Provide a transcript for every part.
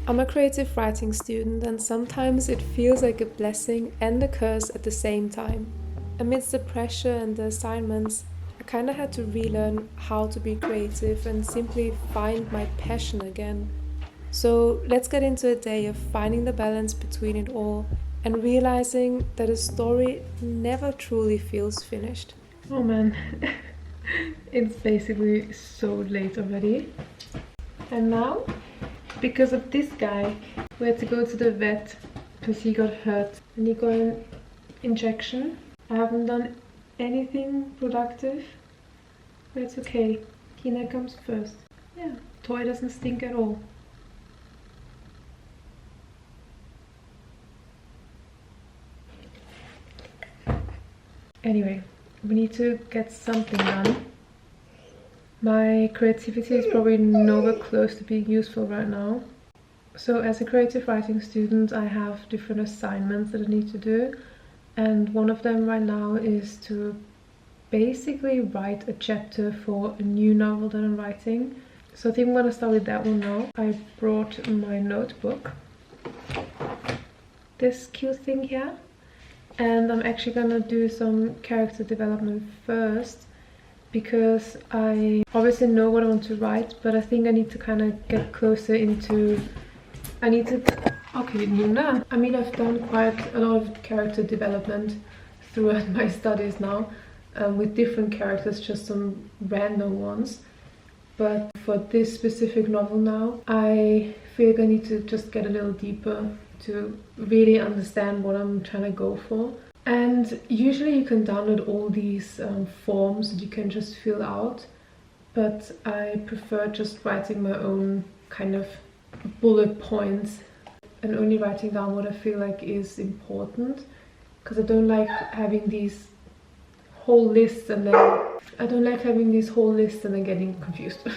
I'm a creative writing student, and sometimes it feels like a blessing and a curse at the same time. Amidst the pressure and the assignments, I kinda had to relearn how to be creative and simply find my passion again. So let's get into a day of finding the balance between it all and realizing that a story never truly feels finished. Oh man, it's basically so late already. And now, because of this guy, we had to go to the vet because he got hurt and he got an injection. I haven't done anything productive, but it's okay. Kenai comes first. Yeah, toy doesn't stink at all. Anyway, we need to get something done. My creativity is probably nowhere close to being useful right now. So as a creative writing student, I have different assignments that I need to do. And one of them right now is to basically write a chapter for a new novel that I'm writing. So I think I'm gonna start with that one now. I brought my notebook. This cute thing here. And I'm actually gonna do some character development first because I obviously know what I want to write, but I think I need to kind of get closer into... Okay, Nuna. I mean, I've done quite a lot of character development throughout my studies now, with different characters, just some random ones. But for this specific novel now, I feel like I need to just get a little deeper to really understand what I'm trying to go for. And usually you can download all these forms that you can just fill out, but I prefer just writing my own kind of bullet points and only writing down what I feel like is important, because I don't like having these whole lists and then getting confused.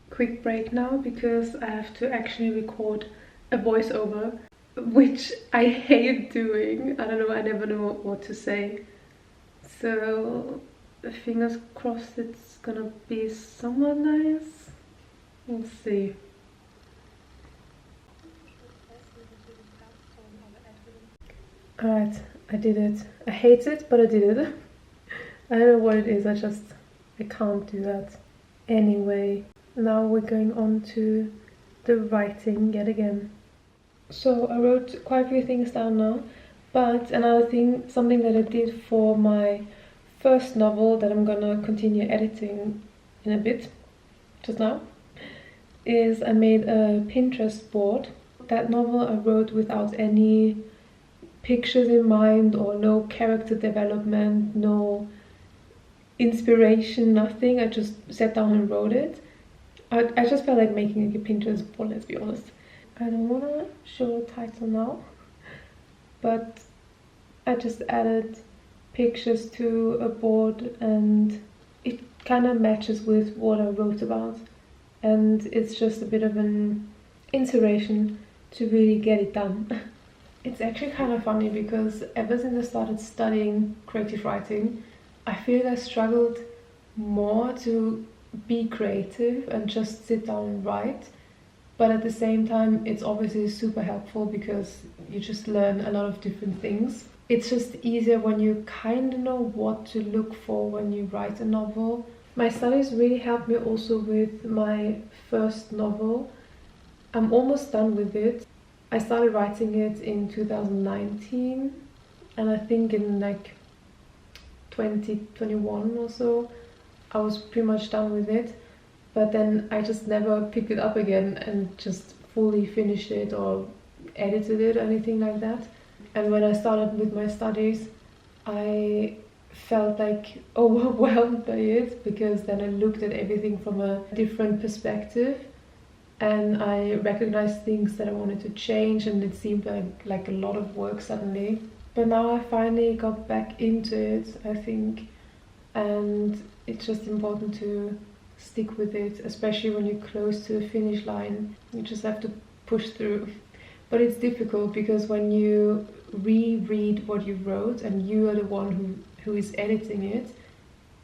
Quick break now because I have to actually record a voiceover, which I hate doing. I don't know, I never know what to say. So fingers crossed it's gonna be somewhat nice. We'll see. Alright, I did it. I hate it, but I did it. I don't know what it is, I can't do that. Anyway, now we're going on to the writing yet again. So I wrote quite a few things down now, but another thing, something that I did for my first novel that I'm gonna continue editing in a bit, just now, is I made a Pinterest board. That novel I wrote without any pictures in mind or no character development, no inspiration, nothing. I just sat down and wrote it. I just felt like making a Pinterest board, let's be honest. I don't want to show the title now, but I just added pictures to a board and it kind of matches with what I wrote about, and it's just a bit of an inspiration to really get it done. It's actually kind of funny because ever since I started studying creative writing, I feel I struggled more to be creative and just sit down and write. But at the same time, it's obviously super helpful because you just learn a lot of different things. It's just easier when you kind of know what to look for when you write a novel. My studies really helped me also with my first novel. I'm almost done with it. I started writing it in 2019, and I think in like 2021 or so, I was pretty much done with it. But then I just never picked it up again and just fully finished it or edited it or anything like that. And when I started with my studies, I felt like overwhelmed by it because then I looked at everything from a different perspective and I recognized things that I wanted to change, and it seemed like a lot of work suddenly. But now I finally got back into it, I think, and it's just important to stick with it, especially when you're close to the finish line. You just have to push through. But it's difficult because when you reread what you wrote and you are the one who is editing it,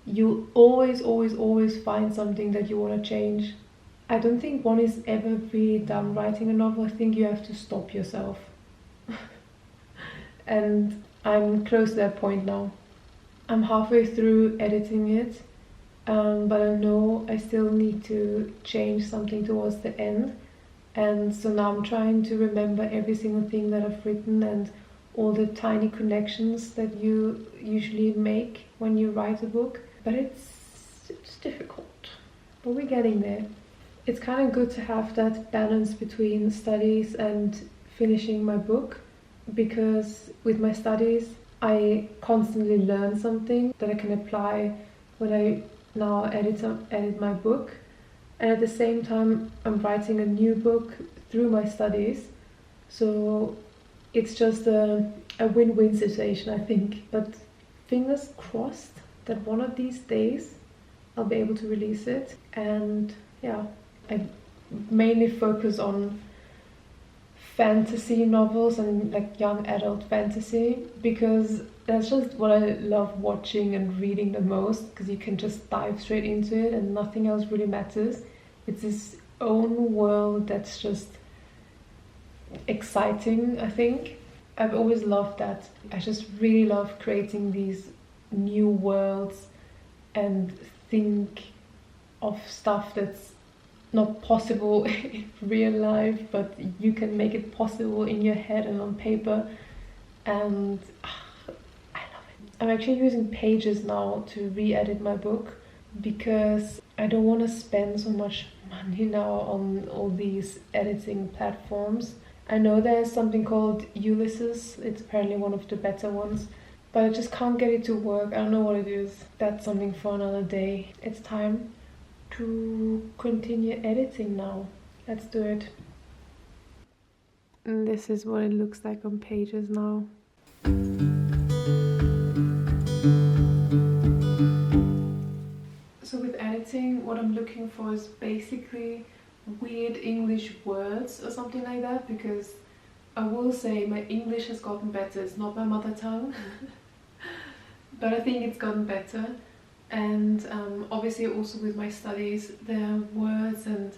you always find something that you want to change. I don't think one is ever really done writing a novel. I think you have to stop yourself. And I'm close to that point now. I'm halfway through editing it, but I know I still need to change something towards the end. And so now I'm trying to remember every single thing that I've written and all the tiny connections that you usually make when you write a book. But it's difficult. But we're getting there. It's kind of good to have that balance between studies and finishing my book, because with my studies I constantly learn something that I can apply when I now edit my book. And at the same time I'm writing a new book through my studies, so it's just a win-win situation, I think. But fingers crossed that one of these days I'll be able to release it. And yeah, I mainly focus on fantasy novels and like young adult fantasy, because that's just what I love watching and reading the most, because you can just dive straight into it and nothing else really matters. It's this own world that's just exciting, I think. I've always loved that. I just really love creating these new worlds and think of stuff that's not possible in real life, but you can make it possible in your head and on paper. And I love it. I'm actually using Pages now to re-edit my book, because I don't want to spend so much money now on all these editing platforms. I know there's something called Ulysses, it's apparently one of the better ones, but I just can't get it to work. I don't know what it is. That's something for another day. It's time to continue editing now. Let's do it. And this is what it looks like on Pages now. So with editing, what I'm looking for is basically weird English words or something like that, because I will say my English has gotten better. It's not my mother tongue, but I think it's gotten better. And obviously also with my studies, there are words and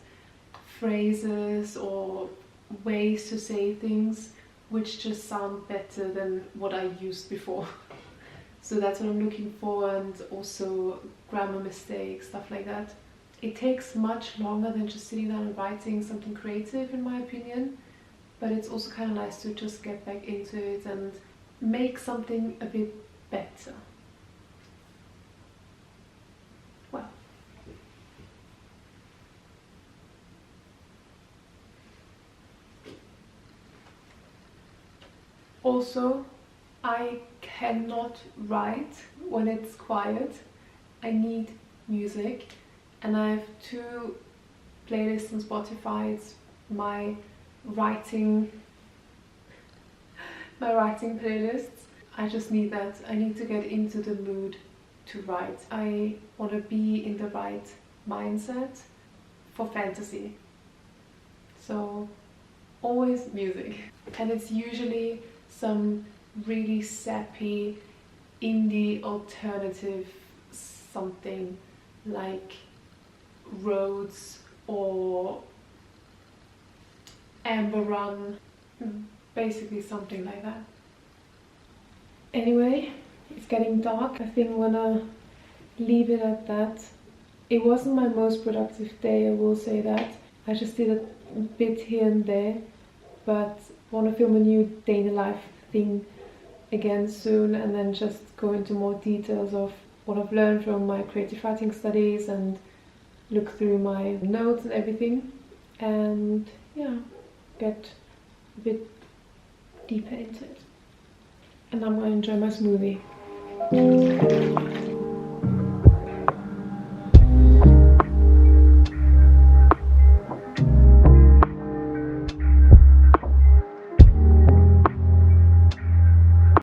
phrases or ways to say things which just sound better than what I used before. So that's what I'm looking for, and also grammar mistakes, stuff like that. It takes much longer than just sitting down and writing something creative, in my opinion, but it's also kind of nice to just get back into it and make something a bit better. Well, also, I cannot write when it's quiet. I need music, and I have 2 playlists on Spotify. It's my writing playlists. I just need that. I need to get into the mood to write. I want to be in the right mindset for fantasy. So always music. And it's usually some really sappy indie alternative something, like Roads or Amber Run, basically something like that. Anyway, it's getting dark. I think I'm gonna leave it at that. It wasn't my most productive day, I will say that. I just did a bit here and there, but I want to film a new day in the life thing again soon, and then just go into more details of what I've learned from my creative writing studies and look through my notes and everything, and yeah, get a bit deeper into it. And I'm gonna enjoy my smoothie.